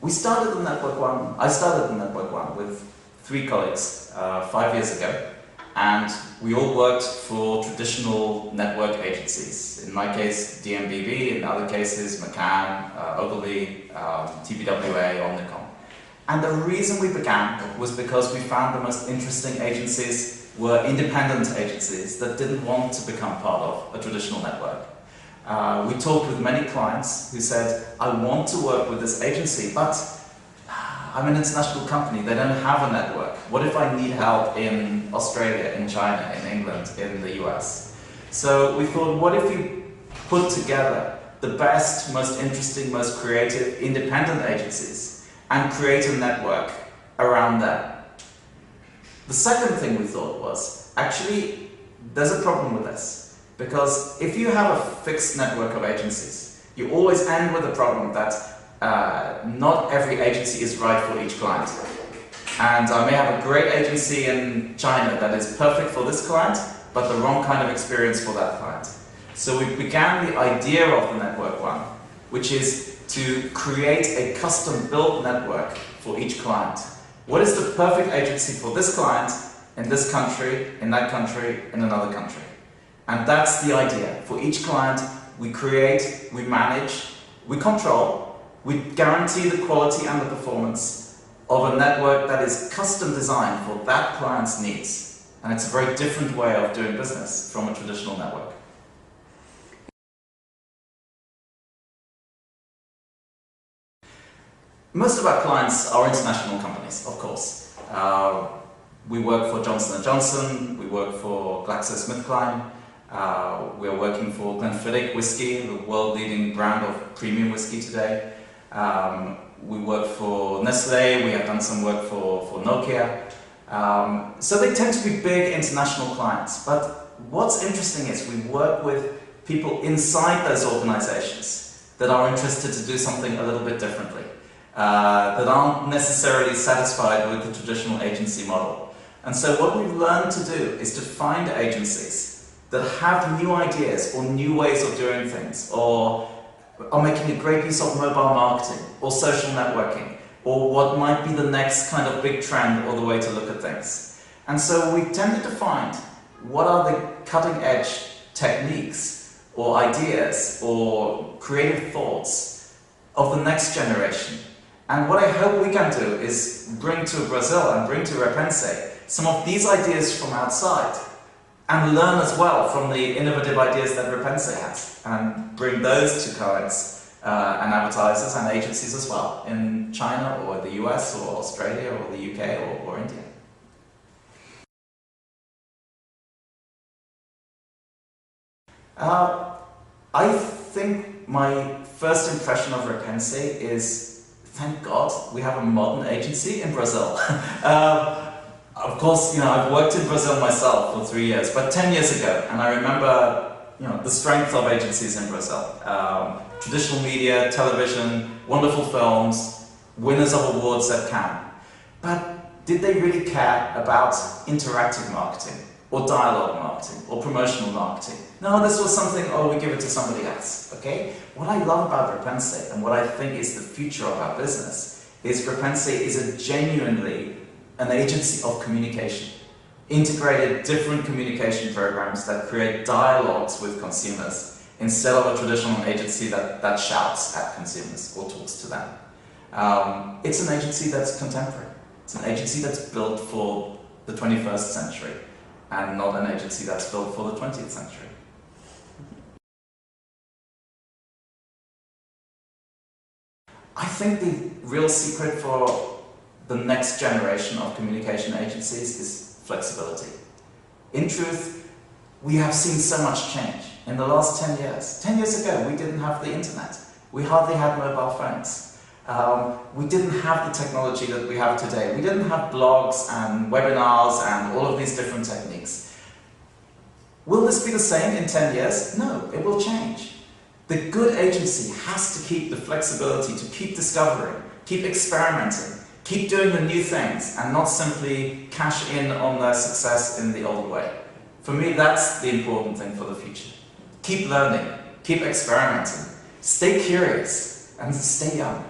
I started the Network One with 3 colleagues 5 years ago, and we all worked for traditional network agencies. In my case, DMBB, in other cases, McCann, Ogilvy, TBWA, Omnicom. And the reason we began was because we found the most interesting agencies were independent agencies that didn't want to become part of a traditional network. We talked with many clients who said, I want to work with this agency, but I'm an international company, they don't have a network. What if I need help in Australia, in China, in England, in the US? So we thought, what if we put together the best, most interesting, most creative independent agencies and create a network around them? The second thing we thought was, actually, there's a problem with this. Because if you have a fixed network of agencies, you always end with a problem that not every agency is right for each client. And I may have a great agency in China that is perfect for this client, but the wrong kind of experience for that client. So we began the idea of the Network One, which is to create a custom-built network for each client. What is the perfect agency for this client in this country, in that country, in another country? And that's the idea. For each client, we create, we manage, we control, we guarantee the quality and the performance of a network that is custom designed for that client's needs. And it's a very different way of doing business from a traditional network. Most of our clients are international companies, of course. We work for Johnson & Johnson, we work for GlaxoSmithKline, we're working for Glenfiddich whiskey, the world-leading brand of premium whiskey today. We work for Nestle, we have done some work for Nokia. So they tend to be big international clients. But what's interesting is we work with people inside those organizations that are interested to do something a little bit differently, that aren't necessarily satisfied with the traditional agency model. And so what we've learned to do is to find agencies that have new ideas or new ways of doing things, or are making a great use of mobile marketing or social networking, or what might be the next kind of big trend or the way to look at things. And so we tended to find what are the cutting edge techniques or ideas or creative thoughts of the next generation. And what I hope we can do is bring to Brazil and bring to R.epense some of these ideas from outside, and learn as well from the innovative ideas that R.epense has, and bring those to clients and advertisers and agencies as well, in China or the US or Australia or the UK or India. I think my first impression of R.epense is, thank God, we have a modern agency in Brazil. Of course, I've worked in Brazil myself for 3 years, but 10 years ago, and I remember, the strength of agencies in Brazil. Traditional media, television, wonderful films, winners of awards at Cannes. But did they really care about interactive marketing, or dialogue marketing, or promotional marketing? No, this was something, we give it to somebody else, okay? What I love about R.epense, and what I think is the future of our business, is R.epense is a genuinely an agency of communication, integrated different communication programs that create dialogues with consumers instead of a traditional agency that shouts at consumers or talks to them. It's an agency that's contemporary. It's an agency that's built for the 21st century and not an agency that's built for the 20th century. I think the real secret for the next generation of communication agencies is flexibility. In truth, we have seen so much change in the last 10 years. 10 years ago, we didn't have the internet. We hardly had mobile phones. We didn't have the technology that we have today. We didn't have blogs and webinars and all of these different techniques. Will this be the same in 10 years? No, it will change. The good agency has to keep the flexibility to keep discovering, keep experimenting, keep doing the new things, and not simply cash in on their success in the old way. For me, that's the important thing for the future. Keep learning, keep experimenting, stay curious, and stay young.